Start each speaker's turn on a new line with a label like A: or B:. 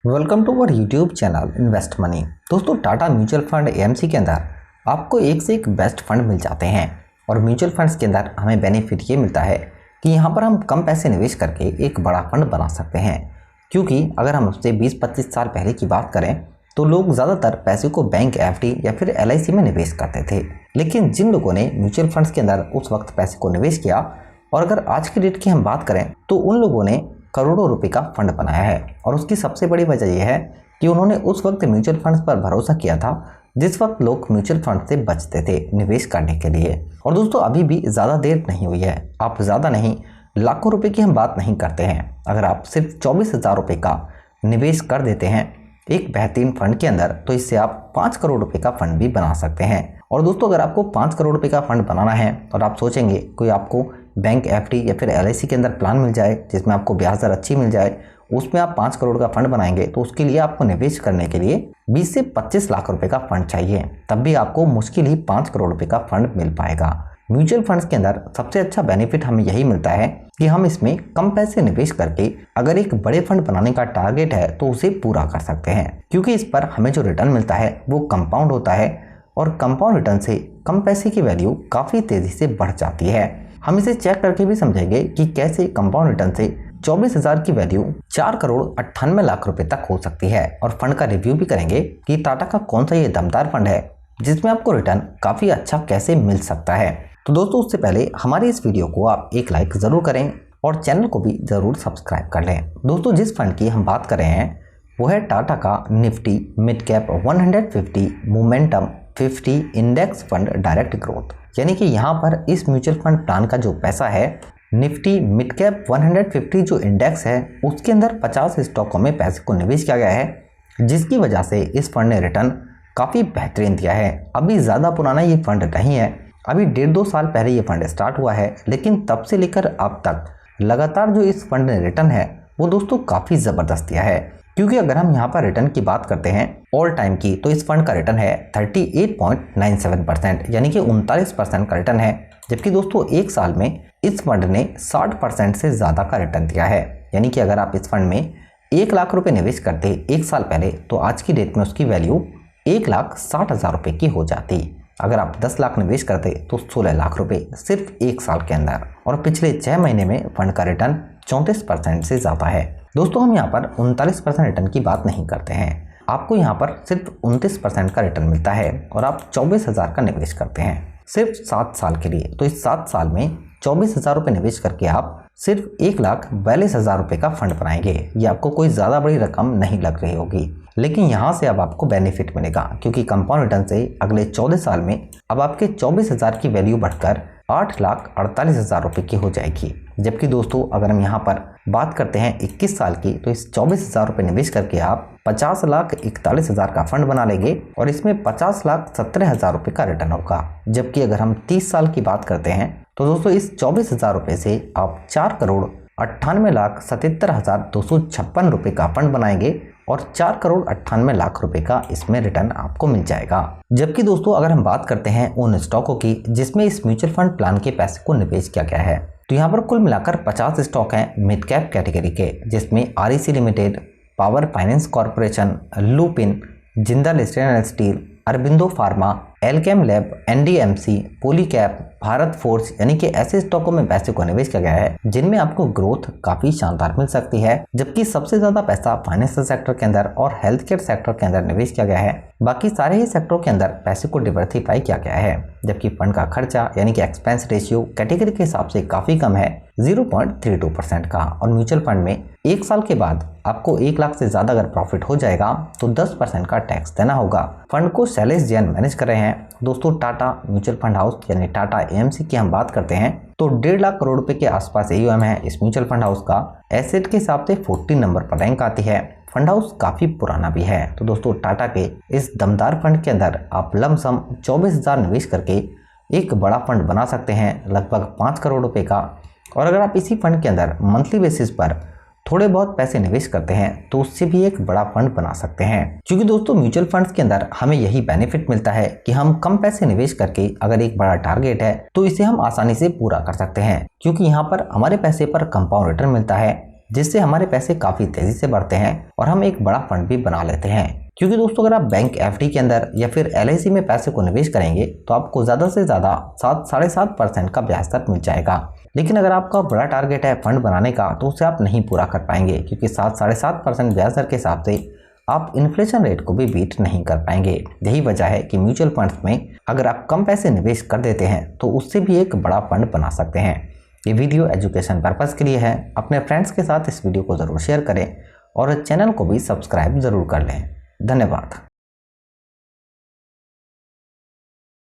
A: Welcome to our YouTube channel invest money. दोस्तों, Tata mutual fund AMC के अंदर आपको एक से एक बेस्ट फंड मिल जाते हैं और म्यूचुअल फंड्स के अंदर हमें बेनिफिट ये मिलता है कि यहाँ पर हम कम पैसे निवेश करके एक बड़ा फंड बना सकते हैं। क्योंकि अगर हम उससे 20-25 साल पहले की बात करें तो लोग ज़्यादातर पैसे को बैंक एफडी या फिर एलआईसी में निवेश करते थे। लेकिन जिन लोगों ने म्यूचुअल फंड्स के अंदर उस वक्त पैसे को निवेश किया, और अगर आज की डेट की हम बात करें तो उन लोगों ने करोड़ों रुपए का फंड बनाया है। और उसकी सबसे बड़ी वजह यह है कि उन्होंने उस वक्त म्यूचुअल फंड्स पर भरोसा किया था जिस वक्त लोग म्यूचुअल फंड से बचते थे निवेश करने के लिए। और दोस्तों, अभी भी ज़्यादा देर नहीं हुई है। आप ज़्यादा नहीं, लाखों रुपए की हम बात नहीं करते हैं। अगर आप सिर्फ 24,000 रुपये का निवेश कर देते हैं एक बेहतरीन फंड के अंदर, तो इससे आप 5 करोड़ रुपए का फंड भी बना सकते हैं। और दोस्तों, अगर आपको 5 करोड़ रुपए का फंड बनाना है और आप सोचेंगे कोई आपको बैंक एफडी या फिर एलआईसी के अंदर प्लान मिल जाए जिसमें आपको ब्याज दर अच्छी मिल जाए, उसमें आप 5 करोड़ का फंड बनाएंगे, तो उसके लिए आपको निवेश करने के लिए 20 से 25 लाख रुपए का फंड चाहिए। तब भी आपको मुश्किल ही 5 करोड़ रुपए का फंड मिल पाएगा। म्यूचुअल फंड्स के अंदर सबसे अच्छा बेनिफिट हमें यही मिलता है कि हम इसमें कम पैसे निवेश करके अगर एक बड़े फंड बनाने का टारगेट है तो उसे पूरा कर सकते हैं। क्योंकि इस पर हमें जो रिटर्न मिलता है वो कंपाउंड होता है और कंपाउंड रिटर्न से कम पैसे की वैल्यू काफ़ी तेज़ी से बढ़ जाती है। हम इसे चेक करके भी समझेंगे कि कैसे कंपाउंड रिटर्न से 24,000 की वैल्यू 4 करोड़ 98 लाख रुपए तक हो सकती है। और फंड का रिव्यू भी करेंगे कि टाटा का कौन सा ये दमदार फंड है जिसमें आपको रिटर्न काफ़ी अच्छा कैसे मिल सकता है। तो दोस्तों, उससे पहले हमारे इस वीडियो को आप एक लाइक ज़रूर करें और चैनल को भी ज़रूर सब्सक्राइब कर लें। दोस्तों, जिस फंड की हम बात कर रहे हैं वो है टाटा का Nifty mid cap 150 momentum 50 index fund direct growth. यानी कि यहाँ पर इस म्यूचुअल फंड प्लान का जो पैसा है, निफ्टी मिड कैप 150 जो इंडेक्स है उसके अंदर 50 स्टॉकों में पैसे को निवेश किया गया है, जिसकी वजह से इस फंड ने रिटर्न काफ़ी बेहतरीन दिया है। अभी ज़्यादा पुराना ये फंड नहीं है, अभी 1.5-2 साल पहले ये फंड स्टार्ट हुआ है, लेकिन तब से लेकर अब तक लगातार जो इस फंड ने रिटर्न है वो दोस्तों काफ़ी ज़बरदस्त दिया है। क्योंकि अगर हम यहाँ पर रिटर्न की बात करते हैं ऑल टाइम की, तो इस फंड का रिटर्न है 38.97%, यानी कि 39% का रिटर्न है। जबकि दोस्तों, एक साल में इस फंड ने 60% से ज़्यादा का रिटर्न दिया है। यानी कि अगर आप इस फंड में 1 लाख रुपए निवेश करते एक साल पहले, तो आज की डेट में उसकी वैल्यू 1,60,000 रुपये की हो जाती। अगर आप 10 लाख निवेश करते तो 16 लाख रुपए सिर्फ एक साल के अंदर। और पिछले 6 महीने में फंड का रिटर्न 34% से ज़्यादा है। दोस्तों, हम यहाँ पर 39% रिटर्न की बात नहीं करते हैं। आपको यहाँ पर सिर्फ 29% का रिटर्न मिलता है और आप 24,000 का निवेश करते हैं सिर्फ 7 साल के लिए। तो इस 7 साल में 24,000 रुपये निवेश करके आप सिर्फ 1,42,000 रुपये का फंड बनाएंगे। ये आपको कोई ज़्यादा बड़ी रकम नहीं लग रही होगी, लेकिन यहाँ से अब आपको बेनिफिट मिलेगा क्योंकि कंपाउंड रिटर्न से अगले 14 साल में अब आपके 24,000 की वैल्यू बढ़कर 8,48,000 रुपये की हो जाएगी। जबकि दोस्तों, अगर हम यहाँ पर बात करते हैं 21 साल की, तो इस 24,000 रुपये निवेश करके आप 50,41,000 का फंड बना लेंगे और इसमें 50,17,000 रुपये का रिटर्न होगा। जबकि अगर हम 30 साल की बात करते हैं तो दोस्तों, इस 24,000 रुपये से आप 4 करोड़ 98,77,256 रुपये का फंड बनाएंगे और 4 करोड़ 98 लाख रुपए का इसमें रिटर्न आपको मिल जाएगा। जबकि दोस्तों, अगर हम बात करते हैं उन स्टॉकों की जिसमें इस म्यूचुअल फंड प्लान के पैसे को निवेश किया गया है, तो यहाँ पर कुल मिलाकर 50 स्टॉक हैं मिड कैप कैटेगरी के, जिसमें REC limited, power finance corporation, Lupin, Jindal stainless and steel, Aurobindo pharma, Alkem lab, NDMC, Polycab, Bharat force, यानी कि ऐसे स्टॉकों में पैसे को निवेश किया गया है जिनमें आपको ग्रोथ काफी शानदार मिल सकती है। जबकि सबसे ज्यादा पैसा फाइनेंशियल सेक्टर के अंदर और हेल्थ केयर सेक्टर के अंदर निवेश किया गया है। बाकी सारे ही सेक्टरों के अंदर पैसे को डिवर्सिफाई किया गया है। जबकि फंड का खर्चा यानी कि एक्सपेंस रेशियो कैटेगरी के हिसाब से काफी कम है, 0.32% का। और म्यूचुअल फंड में एक साल के बाद आपको 1 लाख से ज्यादा अगर प्रॉफिट हो जाएगा तो 10% का टैक्स देना होगा। फंड को शैलेश जैन मैनेज कर रहे हैं। दोस्तों, टाटा म्यूचुअल फंड हाउस यानी टाटा एएमसी की हम बात करते हैं तो 1.5 लाख करोड़ रुपए के आसपास एयूएम है इस म्यूचुअल फंड हाउस का। एसेट के हिसाब से 14 नंबर पर रैंक आती है। फंड हाउस काफी पुराना भी है। तो दोस्तों, टाटा के इस दमदार फंड के अंदर आप लमसम 24,000 निवेश करके एक बड़ा फंड बना सकते हैं लगभग 5 करोड़ रुपए का। और अगर आप इसी फंड के अंदर मंथली बेसिस पर थोड़े बहुत पैसे निवेश करते हैं तो उससे भी एक बड़ा फंड बना सकते हैं। क्योंकि दोस्तों, म्यूचुअल फंड्स के अंदर हमें यही बेनिफिट मिलता है कि हम कम पैसे निवेश करके अगर एक बड़ा टारगेट है तो इसे हम आसानी से पूरा कर सकते हैं। क्योंकि यहाँ पर हमारे पैसे पर कंपाउंड रिटर्न मिलता है जिससे हमारे पैसे काफ़ी तेज़ी से बढ़ते हैं और हम एक बड़ा फंड भी बना लेते हैं। क्योंकि दोस्तों अगर आप बैंक एफडी के अंदर या फिर एलआईसी में पैसे को निवेश करेंगे तो आपको ज़्यादा से ज़्यादा 7-7.5% का ब्याज दर मिल जाएगा। लेकिन अगर आपका बड़ा टारगेट है फंड बनाने का तो उसे आप नहीं पूरा कर पाएंगे, क्योंकि 7-7.5% ब्याज दर के हिसाब से आप इन्फ्लेशन रेट को भी बीट नहीं कर पाएंगे। यही वजह है कि म्यूचुअल फंड्स में अगर आप कम पैसे निवेश कर देते हैं तो उससे भी एक बड़ा फंड बना सकते हैं। ये वीडियो एजुकेशन पर्पज़ के लिए है। अपने फ्रेंड्स के साथ इस वीडियो को ज़रूर शेयर करें और चैनल को भी सब्सक्राइब ज़रूर कर लें। धन्यवाद।